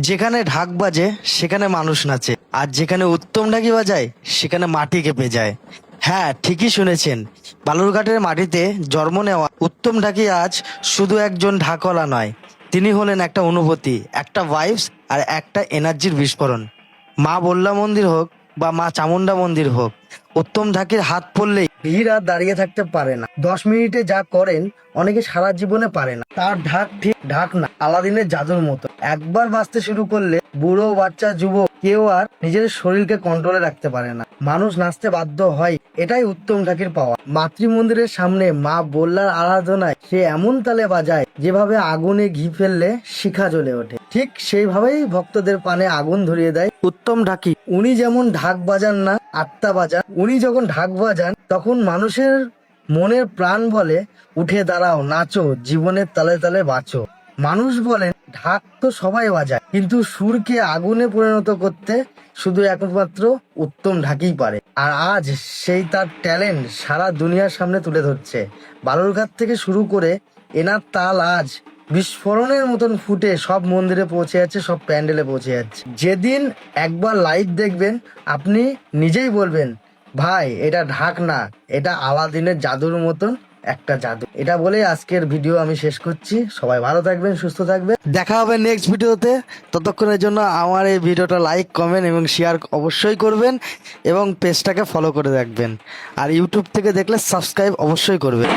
যেখানে ঢাক বাজে সেখানে মানুষ নাচে, আর যেখানে উত্তম ঢাকি বাজায় সেখানে মাটি কেঁপে যায়। হ্যাঁ, ঠিকই শুনেছেন। বালুরঘাটের মাটিতে জন্ম নেওয়া উত্তম ঢাকি আজ শুধু একজন ঢাকওয়ালা নয়, তিনি হলেন একটা অনুভূতি, একটা ভাইবস, আর একটা এনার্জির বিস্ফোরণ। মা বল্লা মন্দির হোক বা মা চামুন্ডা মন্দির হোক, উত্তম ঢাকির হাত পড়লেই ভিড় আর দাঁড়িয়ে থাকতে পারে না। 10 মিনিটে যা করেন অনেকে সারা জীবনে পারে না। তার ঢাক ঠিক ঢাক না, আলাদিনের জাদুর মতো। একবার বাজতে শুরু করলে বুড়ো বাচ্চা যুবক কেউ আর নিজের শরীরকে কন্ট্রোলে রাখতে পারে না। মানুষ নাচতে বাধ্য হয়, এটাই উত্তম ঢাকির পাওয়া। মাতৃ মন্দিরের সামনে মা বল্লার আরাধনায় সে এমন তালে বাজায় যেভাবে আগুনে ঘি ফেললে শিখা জ্বলে ওঠে, ঠিক সেইভাবেই ভক্তদের পানে আগুন ধরিয়ে দেয় উত্তম ঢাকি। উনি যেমন ঢাক বাজান না, আত্মা বাজান। উনি যখন ঢাক বাজান তখন মানুষের মনের প্রাণ বলে, উঠে দাঁড়াও, নাচো, জীবনের তালে তালে বাঁচো। মানুষ বলেন ঢাক তো সবাই বাজায়, কিন্তু সুরকে আগুনে পরিণত করতে শুধু একমাত্র উত্তম ঢাকিই পারে। আর আজ সেই তার ট্যালেন্ট সারা দুনিয়ার সামনে তুলে ধরছে। বালুরঘাট থেকে শুরু করে এনার তাল আজ বিস্ফোরণের মতন ফুটে সব মন্দিরে পৌঁছে যাচ্ছে, সব প্যান্ডেলে পৌঁছে যাচ্ছে। যেদিন একবার লাইভ দেখবেন আপনি নিজেই বলবেন, ভাই এটা ঢাক না, এটা আলাদিনের জাদুর মতন একটা জাদু। এটা বলেই আজকের ভিডিও আমি শেষ করছি। সবাই ভালো থাকবেন, সুস্থ থাকবেন, দেখা হবে নেক্সট ভিডিওতে। ততক্ষণের জন্য আমার এই ভিডিওটা লাইক, কমেন্ট এবং শেয়ার অবশ্যই করবেন, এবং পেজটাকে ফলো করে রাখবেন। আর ইউটিউব থেকে দেখলে সাবস্ক্রাইব অবশ্যই করবেন।